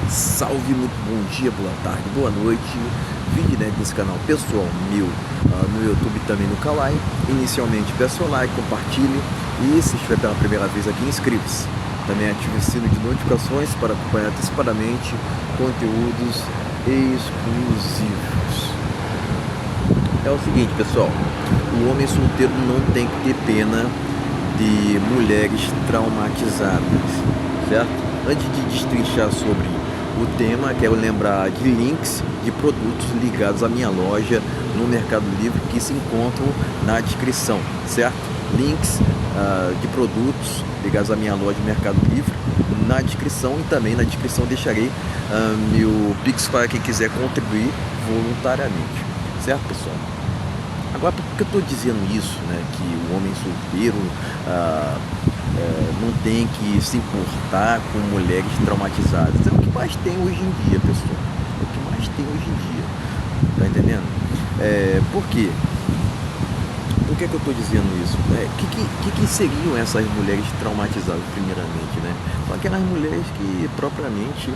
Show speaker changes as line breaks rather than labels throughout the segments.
Salve, muito bom dia, boa tarde, boa noite. Vídeo desse canal pessoal meu no YouTube, também no Kawai. Inicialmente peço o like, compartilhe e se estiver pela primeira vez aqui, inscreva-se. Também ative o sino de notificações para acompanhar antecipadamente conteúdos exclusivos. É o seguinte, pessoal, o homem solteiro não tem que ter pena de mulheres traumatizadas, certo? Antes de destrinchar sobre o tema, quero lembrar de links de produtos ligados à minha loja no Mercado Livre que se encontram na descrição, certo? Links de produtos ligados à minha loja no Mercado Livre na descrição, e também na descrição deixarei meu Pix para quem quiser contribuir voluntariamente, certo, pessoal? Agora, por que eu estou dizendo isso, né? Que o homem solteiro não tem que se importar com mulheres traumatizadas. É o que mais tem hoje em dia, pessoal. É o que mais tem hoje em dia. Tá entendendo? Por quê? Por que eu estou dizendo isso? Que seriam essas mulheres traumatizadas, primeiramente, né? São aquelas mulheres que propriamente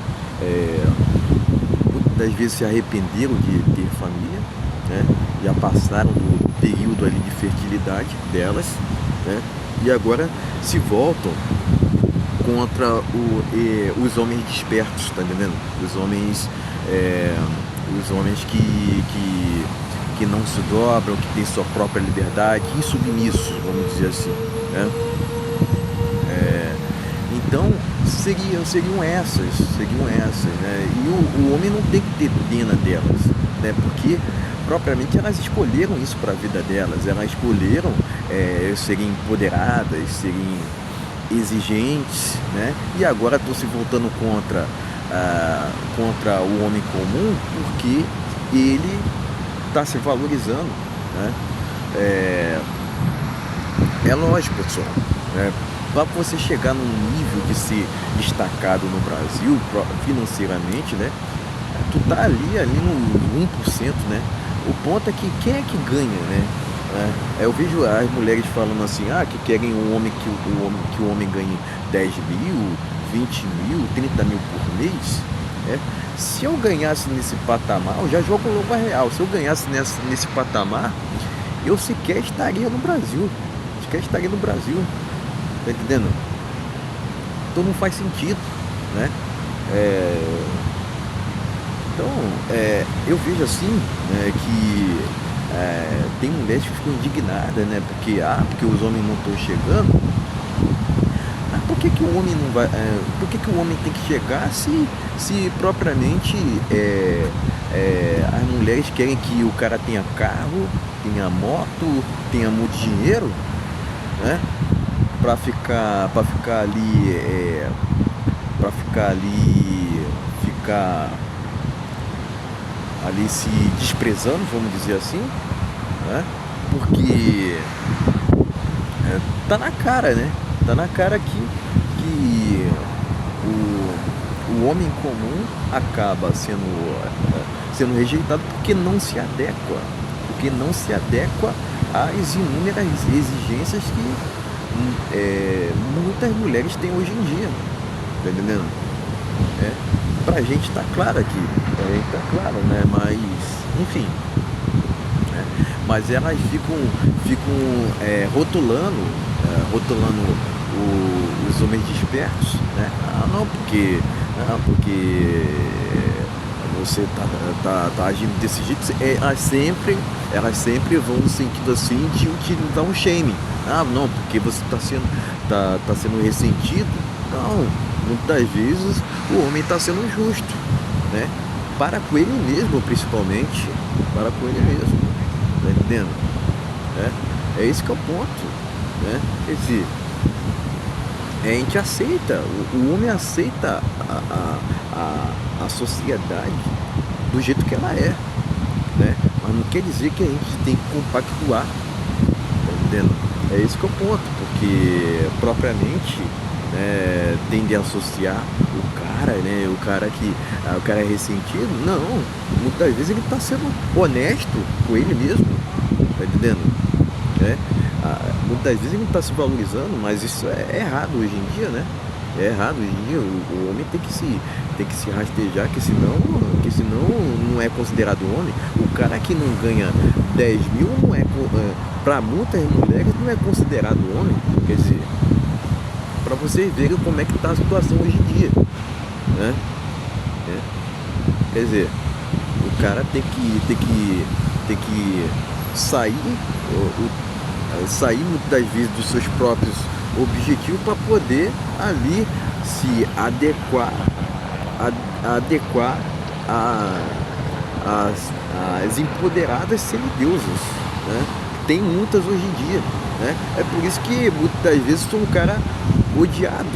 muitas das vezes se arrependeram de ter família, né? Já passaram do período ali de fertilidade delas, né? E agora se voltam contra os homens despertos, tá entendendo? Os homens que não se dobram, que têm sua própria liberdade, insubmissos, vamos dizer assim, né? Então seriam essas, né? E o homem não tem que ter pena delas, né? Porque propriamente elas escolheram isso para a vida delas, elas escolheram serem empoderadas, serem exigentes, né? E agora estão se voltando contra o homem comum porque ele está se valorizando, né? É lógico, pessoal, para você chegar num nível de ser destacado no Brasil financeiramente, né? Tu tá ali no 1%, né? O ponto é que quem é que ganha, né? Eu vejo as mulheres falando assim, que querem que o homem ganhe 10 mil, 20 mil, 30 mil por mês, né? Se eu ganhasse nesse patamar, eu já jogo logo a real. Se eu ganhasse nesse patamar, eu sequer estaria no Brasil. Tá entendendo? Então não faz sentido, né? Então, eu vejo assim, né, que tem mulheres que ficam indignadas, né? Porque os homens não estão chegando. Por que o homem não vai? Por que o homem tem que chegar se propriamente as mulheres querem que o cara tenha carro, tenha moto, tenha muito dinheiro, né? Para ficar ali se desprezando, vamos dizer assim, né? Porque tá na cara, né? Tá na cara que o homem comum acaba sendo rejeitado porque não se adequa, às inúmeras exigências que muitas mulheres têm hoje em dia, tá entendendo? Pra gente tá claro aqui, né? Mas, enfim, né? Mas elas ficam rotulando os homens despertos, né? Porque você tá agindo desse jeito. Elas sempre vão no sentido assim de utilizar um shame. Não, porque você tá sendo ressentido. Não, muitas vezes o homem está sendo justo, né? Para com ele mesmo, principalmente. Para com ele mesmo, tá entendendo? É esse que é o ponto, né? Quer dizer, a gente aceita, o homem aceita a sociedade do jeito que ela é, né? Mas não quer dizer que a gente tem que compactuar, tá entendendo? É esse que é o ponto, porque propriamente tende a associar o cara, né? O cara é ressentido. Não, muitas vezes ele está sendo honesto com ele mesmo, tá entendendo? Muitas vezes ele não está se valorizando, mas isso é errado hoje em dia, né? É errado. Hoje em dia o homem tem que se rastejar, que senão não é considerado homem. O cara que não ganha 10 mil não para muitas mulheres não é considerado homem. Quer dizer, para vocês verem como é que está a situação hoje em dia, né? Quer dizer, o cara tem que sair, sair muitas das vezes dos seus próprios objetivos para poder ali se adequar às empoderadas semideusas, né? Tem muitas hoje em dia, né? É por isso que muitas das vezes sou um cara odiado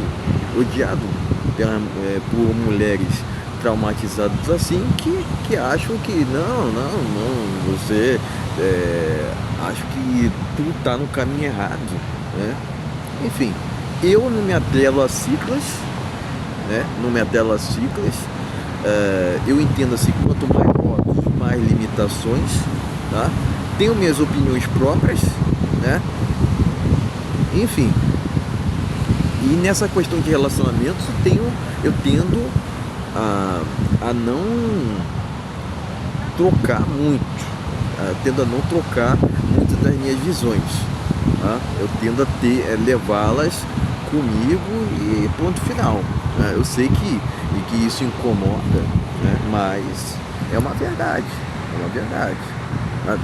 por mulheres traumatizadas assim que acham que não, você acho que tu tá no caminho errado, né? Enfim, eu não me atelo a siglas, né? Não me atelo a siglas. Eu entendo assim, quanto mais votos, mais limitações, tá? Tenho minhas opiniões próprias, né? Enfim, e nessa questão de relacionamentos eu tendo a não trocar muito, tendo a não trocar muitas das minhas visões, tá? Eu tendo a levá-las comigo e ponto final, né? Eu sei que isso incomoda, né? Mas é uma verdade, sabe?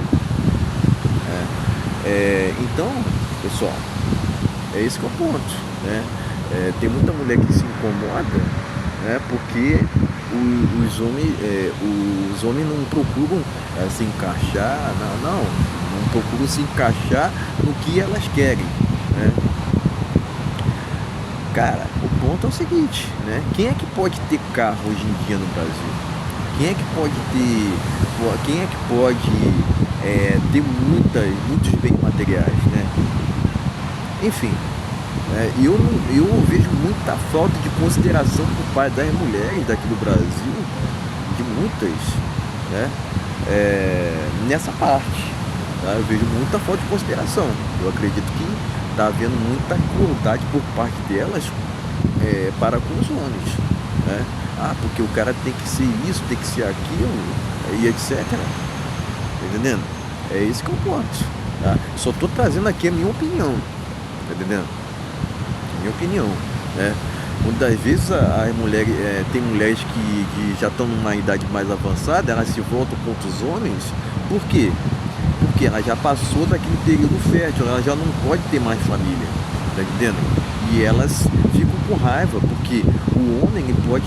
Então, pessoal, é esse que é o ponto, né? Tem muita mulher que se incomoda, né? Porque os homens não procuram se encaixar, não procuram se encaixar no que elas querem, né? Cara, o ponto é o seguinte, né? Quem é que pode ter carro hoje em dia no Brasil? Quem é que pode ter muitos bens materiais, né? Enfim, eu vejo muita falta de consideração por parte das mulheres daqui do Brasil, de muitas, né? Nessa parte, tá? Eu vejo muita falta de consideração. Eu acredito que está havendo muita crueldade por parte delas para com os homens, né? Porque o cara tem que ser isso, tem que ser aquilo, e etc. Tá entendendo? É esse que é o ponto, tá? Só estou trazendo aqui a minha opinião, tá entendendo? Minha opinião, né? Muitas vezes as mulheres, tem mulheres que já estão numa idade mais avançada, elas se voltam contra os homens. Por quê? Porque ela já passou daquele período fértil, ela já não pode ter mais família, tá entendendo? E elas ficam com raiva, porque o homem ele pode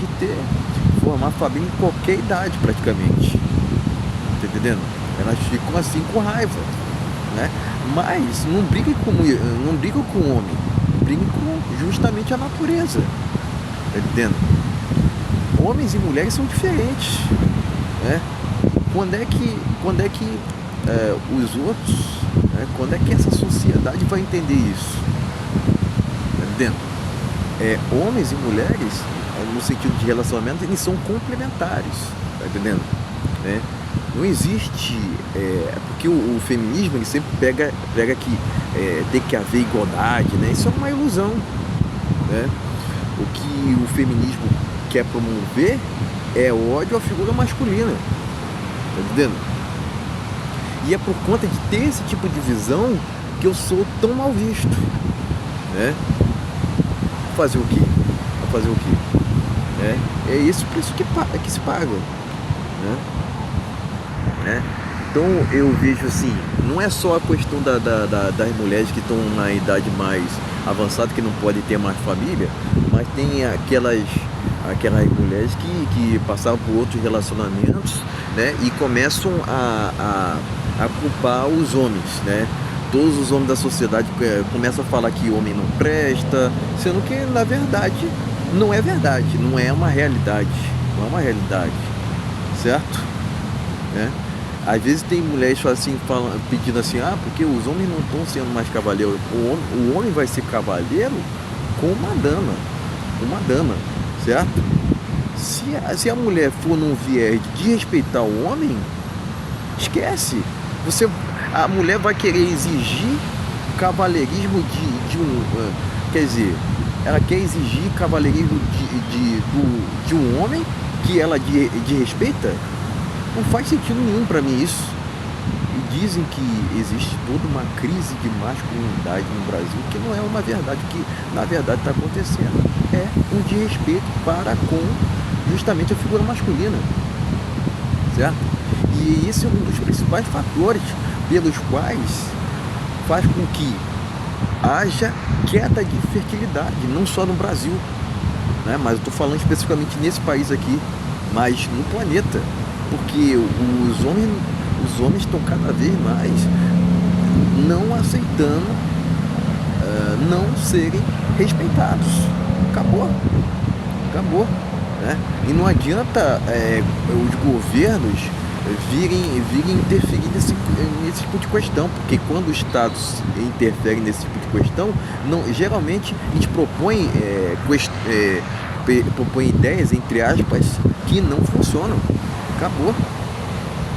formar família em qualquer idade praticamente, tá entendendo? Elas ficam assim com raiva, né? Mas não brigam com o homem, brigam com justamente a natureza, tá entendendo? Homens e mulheres são diferentes, né? Quando é que os outros, né? Quando é que essa sociedade vai entender isso? Tá entendendo? Homens e mulheres, no sentido de relacionamento, eles são complementares, tá entendendo? Né? Não existe, porque o feminismo ele sempre prega que tem que haver igualdade, né? Isso é uma ilusão, né? O que o feminismo quer promover é ódio à figura masculina, tá entendendo? E é por conta de ter esse tipo de visão que eu sou tão mal visto, né? Fazer o quê? É esse preço que se paga, né? Então eu vejo assim, não é só a questão das mulheres que estão na idade mais avançada, que não podem ter mais família, mas tem aquelas mulheres que passaram por outros relacionamentos, né? E começam a culpar os homens, né? Todos os homens da sociedade começam a falar que homem não presta, sendo que na verdade não é verdade, não é uma realidade, certo? Né? Às vezes tem mulheres assim, pedindo assim, porque os homens não estão sendo mais cavaleiros. O homem vai ser cavaleiro com uma dama, certo? Se a mulher for num viés de respeitar o homem, esquece. A mulher vai querer exigir cavalheirismo quer dizer, ela quer exigir cavalheirismo de um homem que ela de respeita? Não faz sentido nenhum para mim isso. E dizem que existe toda uma crise de masculinidade no Brasil, que não é uma verdade, que na verdade está acontecendo. É um desrespeito para com justamente a figura masculina, certo? E esse é um dos principais fatores pelos quais faz com que haja queda de fertilidade, não só no Brasil, né? Mas eu estou falando especificamente nesse país aqui, mas no planeta, porque os homens estão cada vez mais não aceitando não serem respeitados. Acabou, acabou, né? E não adianta os governos virem interferir nesse tipo de questão, porque quando os estados interferem nesse tipo de questão, não, geralmente eles propõem ideias, entre aspas, que não funcionam. Acabou,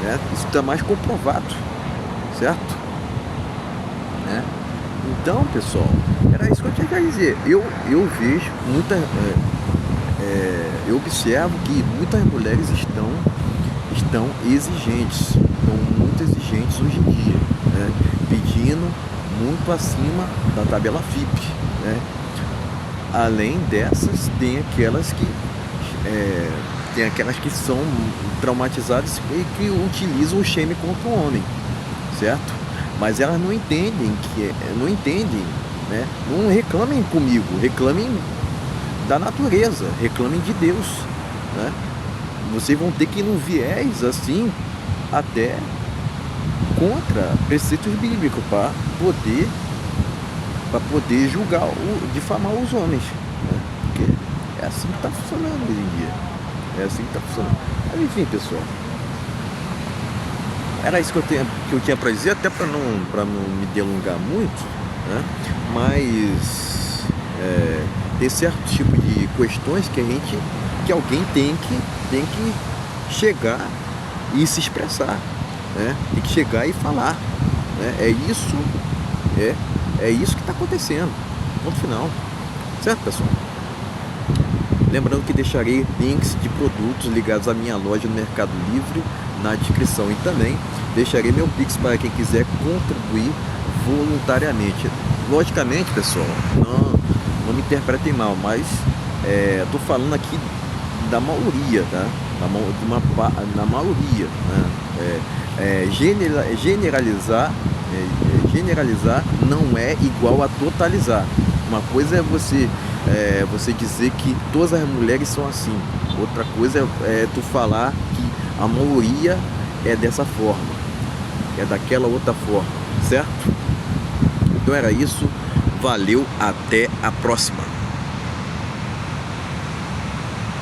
né? Isso está mais comprovado, certo? Né? Então, pessoal, era isso que eu tinha que dizer. Eu vejo eu observo que muitas mulheres estão exigentes, estão muito exigentes hoje em dia, né? Pedindo muito acima da tabela FIP, né? Além dessas, tem aquelas que são traumatizadas e que utilizam o shame contra o homem, certo? Mas elas não entendem né? Não reclamem comigo, reclamem da natureza, reclamem de Deus, né? Vocês vão ter que ir num viés assim até contra preceitos bíblicos para poder julgar, difamar os homens, né? Porque é assim que está funcionando hoje em dia. É assim que está funcionando. Mas enfim, pessoal, era isso que eu tinha para dizer, até para não me delongar muito, né? Mas tem certo tipo de questões que alguém tem que chegar e se expressar, né? Tem que chegar e falar, né? É isso que está acontecendo. Ponto final. Certo, pessoal? Lembrando que deixarei links de produtos ligados à minha loja no Mercado Livre na descrição, e também deixarei meu Pix para quem quiser contribuir voluntariamente. Logicamente, pessoal, não me interpretem mal, mas estou falando aqui da maioria, tá? Na maioria, né? Generalizar não é igual a totalizar. Uma coisa é você dizer que todas as mulheres são assim. Outra coisa é tu falar que a maioria é dessa forma, é daquela outra forma, certo? Então era isso. Valeu, até a próxima.